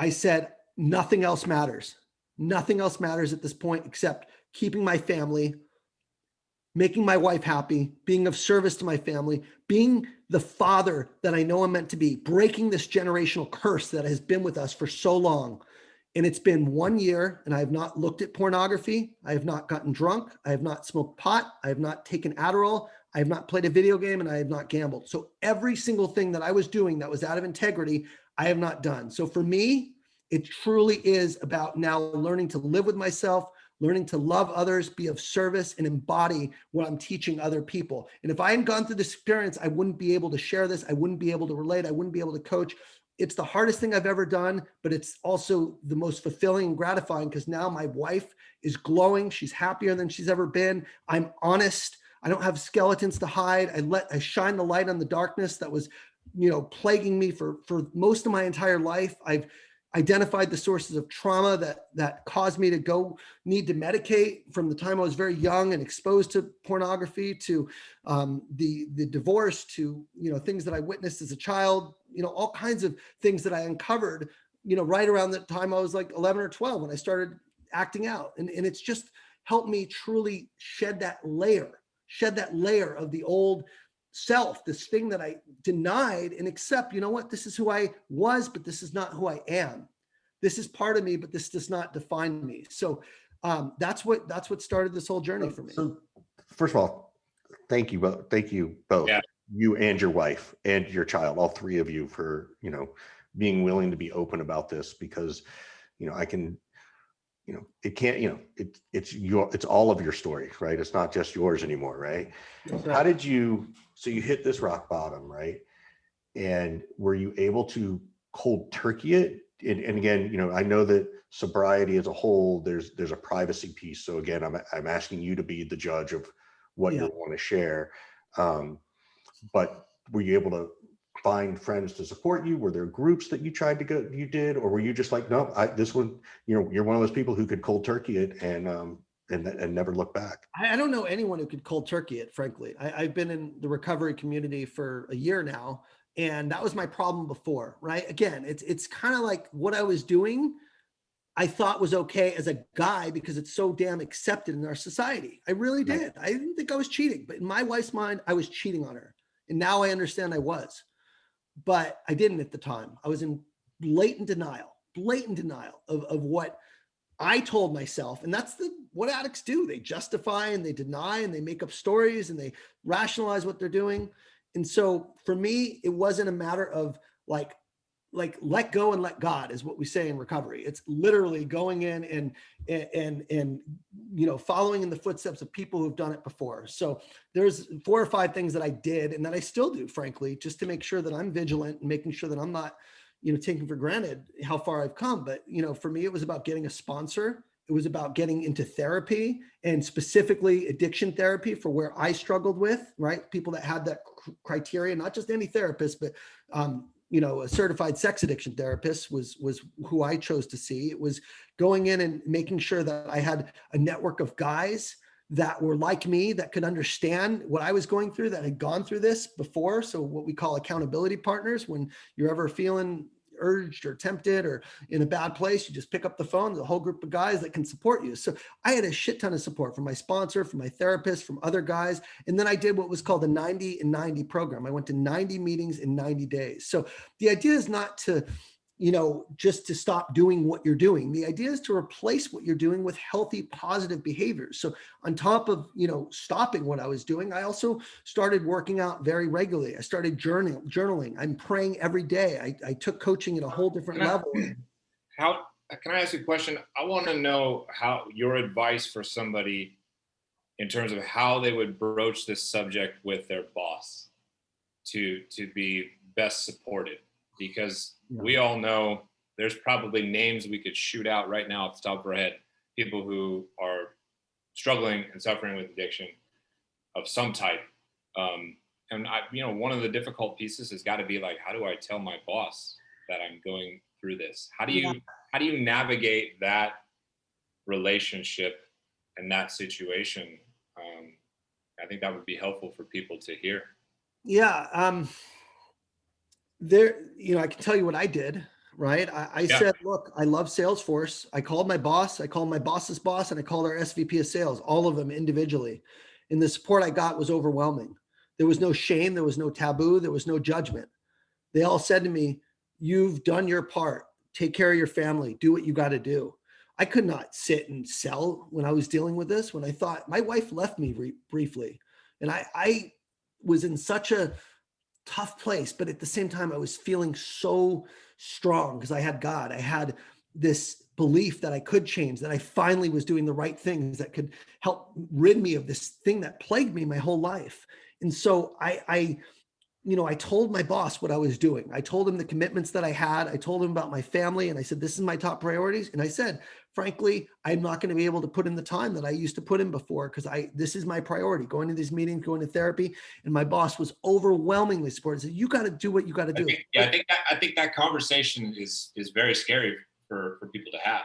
Speaker 3: said, nothing else matters. Nothing else matters at this point except keeping my family, making my wife happy, being of service to my family, being the father that I know I'm meant to be, breaking this generational curse that has been with us for so long. And it's been 1 year and I have not looked at pornography. I have not gotten drunk. I have not smoked pot. I have not taken Adderall. I have not played a video game, and I have not gambled. So every single thing that I was doing that was out of integrity, I have not done. So for me, it truly is about now learning to live with myself, learning to love others, be of service, and embody what I'm teaching other people. And if I hadn't gone through this experience, I wouldn't be able to share this. I wouldn't be able to relate. I wouldn't be able to coach. It's the hardest thing I've ever done, but it's also the most fulfilling and gratifying, because now my wife is glowing. She's happier than she's ever been. I'm honest. I don't have skeletons to hide. I shine the light on the darkness that was, plaguing me for most of my entire life. I've identified the sources of trauma that caused me to need to medicate from the time I was very young and exposed to pornography, to the divorce, to, things that I witnessed as a child, all kinds of things that I uncovered, right around the time I was like 11 or 12 when I started acting out. And it's just helped me truly shed that layer of the old self, this thing that I denied, and accept, this is who I was, but this is not who I am. This is part of me, but this does not define me. So that's what started this whole journey for me.
Speaker 1: So first of all, thank you both.
Speaker 2: Yeah.
Speaker 1: You and your wife and your child, all three of you, for, being willing to be open about this, because, I can, it can't, it's all of your story, right? It's not just yours anymore, right?
Speaker 3: Right.
Speaker 1: So you hit this rock bottom, right? And were you able to cold turkey it? And again, I know that sobriety as a whole, there's a privacy piece. So again, I'm asking you to be the judge of what you want to share. But were you able to find friends to support you? Were there groups that you did, or were you just like, no, this one, you're one of those people who could cold turkey it and never look back?
Speaker 3: I don't know anyone who could cold turkey it, frankly. I've been in the recovery community for a year now, and that was my problem before, right? Again, it's kind of like what I was doing, I thought was okay as a guy because it's so damn accepted in our society. I really did. I didn't think I was cheating, but in my wife's mind, I was cheating on her. And now I understand I was, but I didn't at the time. I was in blatant denial of what I told myself. And that's what addicts do. They justify and they deny and they make up stories and they rationalize what they're doing. And so for me, it wasn't a matter of like let go and let God, is what we say in recovery. It's literally going in and following in the footsteps of people who've done it before. So there's 4 or 5 things that I did and that I still do, frankly, just to make sure that I'm vigilant and making sure that I'm not, taking for granted how far I've come. But, for me, it was about getting a sponsor. It was about getting into therapy, and specifically addiction therapy for where I struggled with, right? People that had that criteria, not just any therapist, but, a certified sex addiction therapist was who I chose to see. It was going in and making sure that I had a network of guys that were like me, that could understand what I was going through, that had gone through this before. So what we call accountability partners. When you're ever feeling urged or tempted or in a bad place, you just pick up the phone, there's a whole group of guys that can support you. So I had a shit ton of support from my sponsor, from my therapist, from other guys. And then I did what was called the 90 in 90 program. I went to 90 meetings in 90 days. So the idea is not to, just to stop doing what you're doing. The idea is to replace what you're doing with healthy, positive behaviors. So on top of, stopping what I was doing, I also started working out very regularly. I started journaling. I'm praying every day. I took coaching at a whole different level.
Speaker 2: How can I ask you a question? I want to know how your advice for somebody in terms of how they would broach this subject with their boss to be best supported. Because we all know there's probably names we could shoot out right now off the top of our head, people who are struggling and suffering with addiction of some type. And one of the difficult pieces has got to be like, how do I tell my boss that I'm going through this? How do you navigate that relationship and that situation? I think that would be helpful for people to hear.
Speaker 3: Yeah. I can tell you what I did, right? I said, look, I love Salesforce. I called my boss, I called my boss's boss, and I called our SVP of sales, all of them individually. And the support I got was overwhelming. There was no shame. There was no taboo. There was no judgment. They all said to me, you've done your part. Take care of your family. Do what you got to do. I could not sit and sell when I was dealing with this, when I thought my wife left me briefly. And I was in such a tough place, but at the same time, I was feeling so strong because I had God. I had this belief that I could change, that I finally was doing the right things that could help rid me of this thing that plagued me my whole life. And so I told my boss what I was doing. I told him the commitments that I had. I told him about my family, and I said, this is my top priorities. And I said, frankly, I'm not going to be able to put in the time that I used to put in before, because this is my priority, going to these meetings, going to therapy. And my boss was overwhelmingly supportive. He said, you got to do what you got to do.
Speaker 2: I think that conversation is very scary for people to have.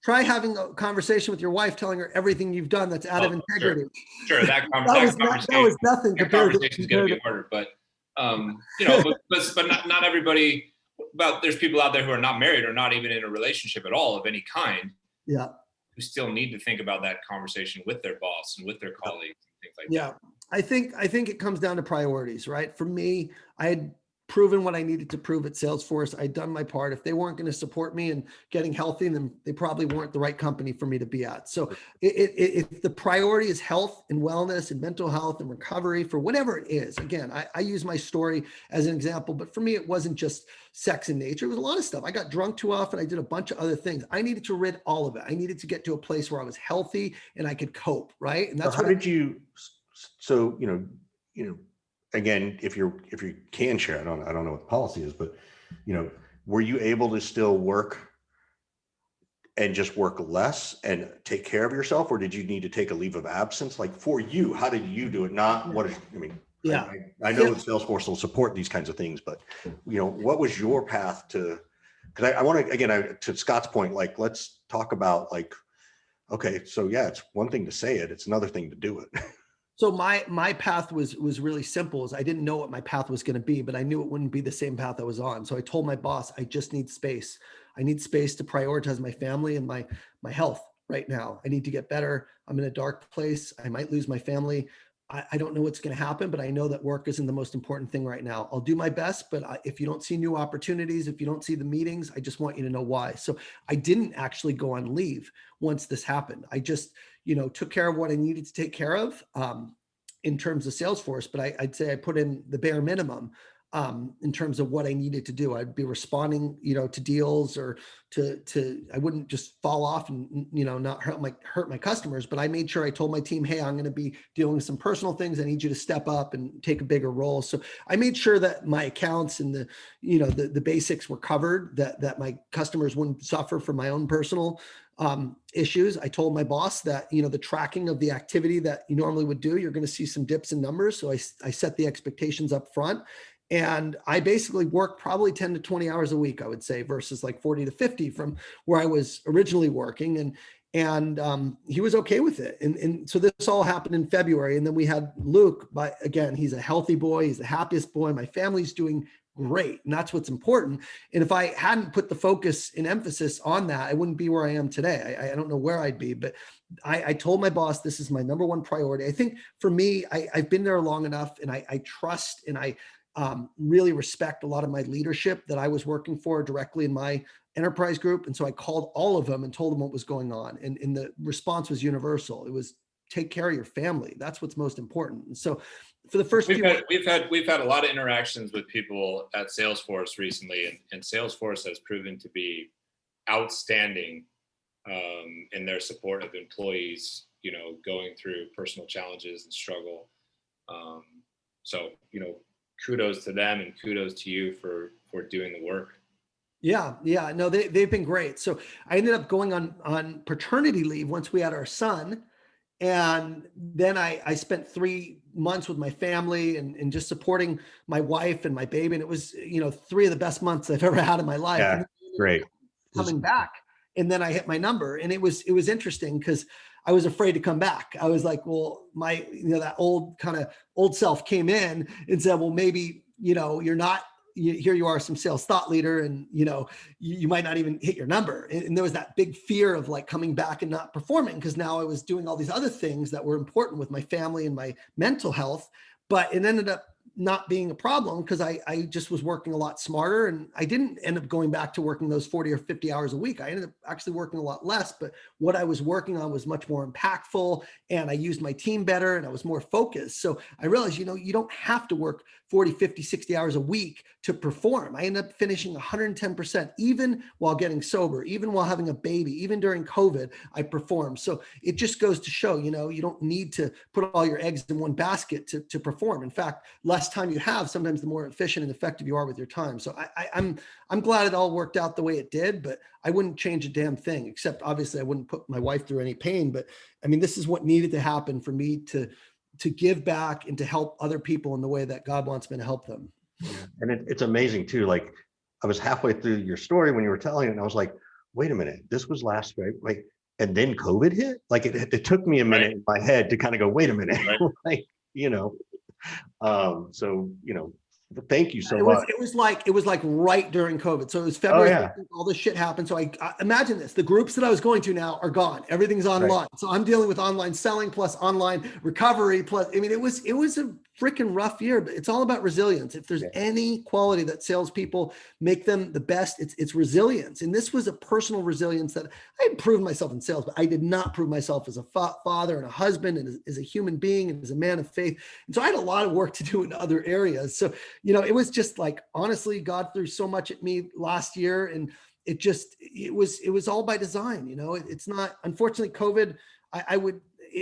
Speaker 3: Try having a conversation with your wife, telling her everything you've done that's out of integrity.
Speaker 2: Sure. That
Speaker 3: was nothing compared to.
Speaker 2: Conversation is going to be harder, but but not everybody. But there's people out there who are not married or not even in a relationship at all of any kind.
Speaker 3: Yeah.
Speaker 2: Who still need to think about that conversation with their boss and with their colleagues and things like that.
Speaker 3: Yeah, I think it comes down to priorities, right? For me, I had proven what I needed to prove at Salesforce. I'd done my part. If they weren't going to support me in getting healthy, then they probably weren't the right company for me to be at. So if the priority is health and wellness and mental health and recovery for whatever it is, again, I use my story as an example, but for me, it wasn't just sex and nature. It was a lot of stuff. I got drunk too often. I did a bunch of other things. I needed to rid all of it. I needed to get to a place where I was healthy and I could cope, right? And that's
Speaker 1: again, if you can share, I don't know what the policy is, but were you able to still work and just work less and take care of yourself, or did you need to take a leave of absence? Like for you, how did you do it? Not what
Speaker 3: yeah.
Speaker 1: I know that Salesforce will support these kinds of things, but what was your path to? Because I want to again, to Scott's point, like let's talk about okay, so yeah, it's one thing to say it, it's another thing to do it.
Speaker 3: So my path was really simple. Is I didn't know what my path was going to be, but I knew it wouldn't be the same path I was on. So I told my boss, I just need space. I need space to prioritize my family and my health right now. I need to get better. I'm in a dark place. I might lose my family. I don't know what's going to happen, but I know that work isn't the most important thing right now. I'll do my best, but if you don't see new opportunities, if you don't see the meetings, I just want you to know why. So I didn't actually go on leave once this happened. I just, took care of what I needed to take care of in terms of Salesforce, but I'd say I put in the bare minimum in terms of what I needed to do. I'd be responding, to deals or I wouldn't just fall off and, not hurt my customers, but I made sure I told my team, hey, I'm going to be dealing with some personal things. I need you to step up and take a bigger role. So I made sure that my accounts and the basics were covered, that my customers wouldn't suffer from my own personal issues. I told my boss that, the tracking of the activity that you normally would do, you're going to see some dips in numbers. So I set the expectations up front. And I basically worked probably 10 to 20 hours a week, I would say, versus like 40 to 50 from where I was originally working. And he was okay with it. And so this all happened in February. And then we had Luke, but again, he's a healthy boy. He's the happiest boy. My family's doing great. And that's what's important. And if I hadn't put the focus and emphasis on that, I wouldn't be where I am today. I don't know where I'd be, but I told my boss, this is my number one priority. I think for me, I've been there long enough, and I trust and I really respect a lot of my leadership that I was working for directly in my enterprise group. And so I called all of them and told them what was going on. And the response was universal. It was, take care of your family. That's what's most important. And so for the first
Speaker 2: we've had a lot of interactions with people at Salesforce recently, and Salesforce has proven to be outstanding in their support of employees, going through personal challenges and struggle. So, kudos to them and kudos to you for doing the work.
Speaker 3: Yeah. No, they've been great. So I ended up going on paternity leave once we had our son. And then I spent 3 months with my family and just supporting my wife and my baby. And it was, 3 of the best months I've ever had in my life.
Speaker 1: Yeah,
Speaker 3: great. Coming back. And then I hit my number, and it was interesting because I was afraid to come back. I was like, well, my, that old self came in and said, well, maybe, you're not, here you are, some sales thought leader, and, you might not even hit your number. And there was that big fear of like coming back and not performing, because now I was doing all these other things that were important with my family and my mental health. but it ended up not being a problem because I just was working a lot smarter, and I didn't end up going back to working those 40 or 50 hours a week. I ended up actually working a lot less, but what I was working on was much more impactful, and I used my team better, and I was more focused. So I realized, you don't have to work 40, 50, 60 hours a week to perform. I ended up finishing 110%, even while getting sober, even while having a baby, even during COVID, I performed. So it just goes to show, you don't need to put all your eggs in one basket to perform. In fact, less time you have, sometimes the more efficient and effective you are with your time. So I'm glad it all worked out the way it did, but I wouldn't change a damn thing, except obviously I wouldn't put my wife through any pain. But I mean, this is what needed to happen for me to give back and to help other people in the way that God wants me to help them.
Speaker 1: Yeah. And it's amazing too. Like, I was halfway through your story when you were telling it, and I was like, wait a minute, this was last week. Like, and then COVID hit. Like, it took me a minute in my head to kind of go, wait a minute. Like, so, thank you so much.
Speaker 3: It was like right during COVID. So it was
Speaker 1: Oh,
Speaker 3: February.
Speaker 1: yeah.
Speaker 3: All this shit happened. So I imagine this, the groups that I was going to now are gone. Everything's online.
Speaker 1: Right.
Speaker 3: So I'm dealing with online selling plus online recovery. Plus, I mean, it was a freaking rough year, but it's all about resilience. If there's any quality that salespeople make them the best, it's resilience. And this was a personal resilience that I had proven myself in sales, but I did not prove myself as a father and a husband and as a human being and as a man of faith. And so I had a lot of work to do in other areas. So, it was just like, honestly, God threw so much at me last year, and it was all by design. It's not, unfortunately, COVID,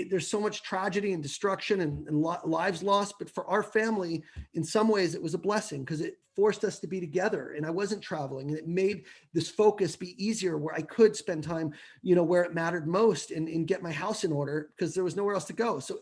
Speaker 3: there's so much tragedy and destruction and lives lost, but for our family, in some ways, it was a blessing because it forced us to be together, and I wasn't traveling, and it made this focus be easier where I could spend time, where it mattered most and get my house in order because there was nowhere else to go. So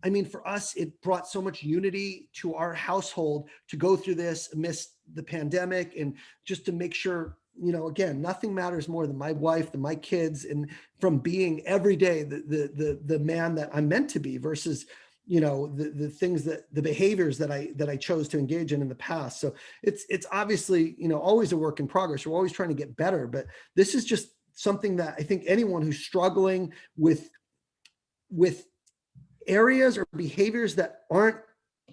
Speaker 3: I mean, for us, it brought so much unity to our household to go through this amidst the pandemic, and just to make sure, again, nothing matters more than my wife, than my kids, and from being every day the man that I'm meant to be versus, the things the behaviors that I chose to engage in the past. So it's obviously, always a work in progress. We're always trying to get better, but this is just something that I think anyone who's struggling with areas or behaviors that aren't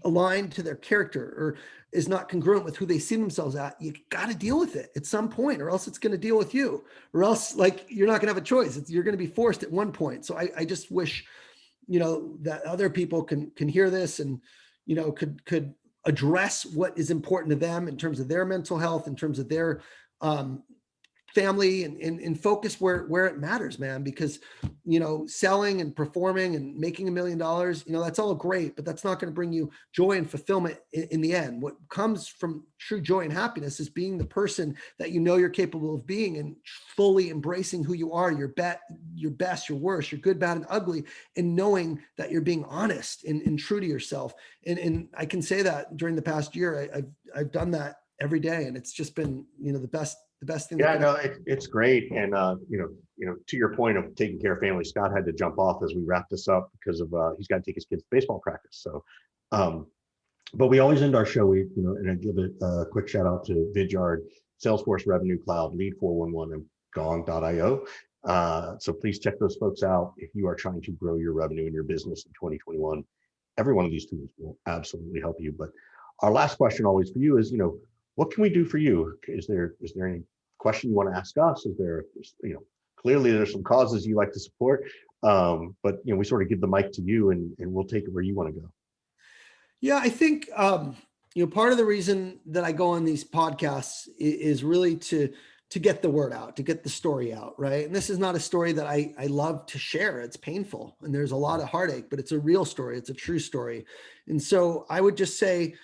Speaker 3: aligned to their character or is not congruent with who they see themselves at, you got to deal with it at some point, or else it's going to deal with you, or else like you're not going to have a choice. You're going to be forced at one point. So I just wish, that other people can hear this and, could address what is important to them in terms of their mental health, in terms of their family, and focus where it matters, man, because, selling and performing and making $1 million, that's all great, but that's not going to bring you joy and fulfillment in the end. What comes from true joy and happiness is being the person that you're capable of being, and fully embracing who you are, your best, your worst, your good, bad, and ugly, and knowing that you're being honest and true to yourself. And I can say that during the past year, I've done that every day, and it's just been, the best thing.
Speaker 1: Yeah, no, it's great. And, to your point of taking care of family, Scott had to jump off as we wrap this up because of, he's got to take his kids to baseball practice. So, but we always end our show, and I give it a quick shout out to Vidyard, Salesforce Revenue Cloud, Lead 411, and Gong.io. So please check those folks out if you are trying to grow your revenue in your business in 2021. Every one of these tools will absolutely help you. But our last question always for you is, what can we do for you? Is there any question you want to ask us? Is there, clearly there's some causes you like to support, but we sort of give the mic to you, and we'll take it where you want to go.
Speaker 3: Yeah, I think part of the reason that I go on these podcasts is really to get the word out, to get the story out, right? And this is not a story that I love to share. It's painful, and there's a lot of heartache, but it's a real story. It's a true story. And so I would just say,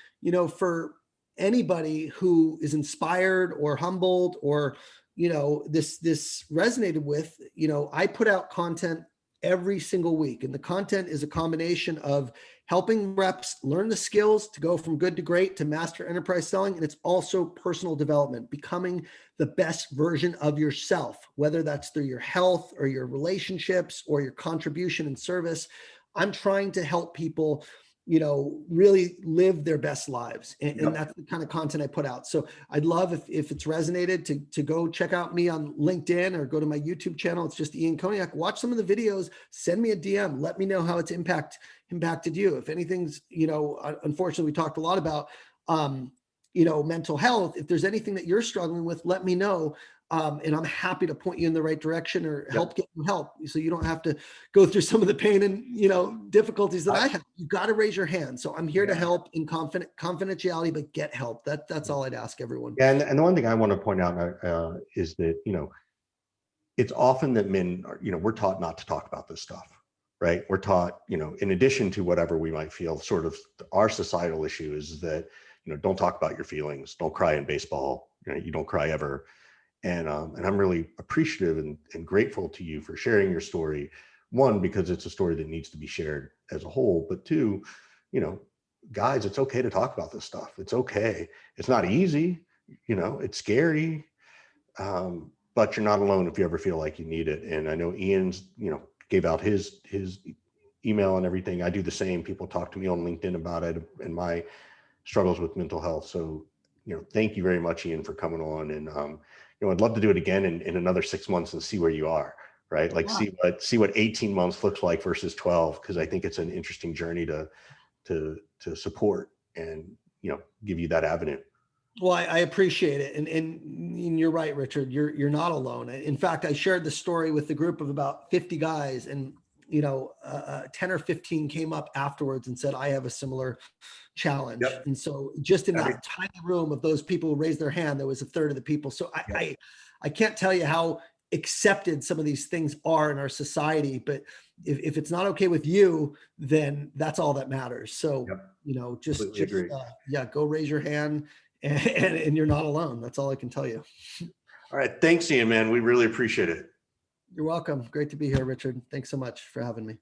Speaker 3: for anybody who is inspired or humbled, or this resonated with, I put out content every single week, and the content is a combination of helping reps learn the skills to go from good to great to master enterprise selling, and it's also personal development, becoming the best version of yourself, whether that's through your health or your relationships or your contribution and service. I'm trying to help people really live their best lives. And
Speaker 1: Yep.
Speaker 3: that's the kind of content I put out. So I'd love if it's resonated to go check out me on LinkedIn or go to my YouTube channel. It's just Ian Koniak. Watch some of the videos, send me a DM, let me know how it's impacted you. If anything's, unfortunately, we talked a lot about, mental health. If there's anything that you're struggling with, let me know. And I'm happy to point you in the right direction or help get you help, so you don't have to go through some of the pain and difficulties that I have. You got to raise your hand. So I'm here to help in confidentiality, but get help. That's all I'd ask everyone.
Speaker 1: Yeah, and the one thing I want to point out is that it's often that men are, we're taught not to talk about this stuff, right? We're taught, in addition to whatever we might feel, sort of our societal issue is that don't talk about your feelings, don't cry in baseball, you don't cry ever. And I'm really appreciative and grateful to you for sharing your story. One, because it's a story that needs to be shared as a whole, but two, guys, it's okay to talk about this stuff. It's okay. It's not easy, it's scary, but you're not alone if you ever feel like you need it. And I know Ian's, gave out his email and everything. I do the same. People talk to me on LinkedIn about it and my struggles with mental health. So, thank you very much, Ian, for coming on. And, I'd love to do it again in another 6 months and see where you are, right? Like see what 18 months looks like versus 12, because I think it's an interesting journey to support and, give you that avenue.
Speaker 3: Well, I appreciate it. And you're right, Richard, you're not alone. In fact, I shared the story with a group of about 50 guys, and 10 or 15 came up afterwards and said, I have a similar challenge. Yep. And so just in that tiny room of those people who raised their hand, there was a third of the people. So I can't tell you how accepted some of these things are in our society, but if it's not okay with you, then that's all that matters. So, just go raise your hand and you're not alone. That's all I can tell you.
Speaker 1: All right. Thanks, Ian, man. We really appreciate it.
Speaker 3: You're welcome. Great to be here, Richard. Thanks so much for having me.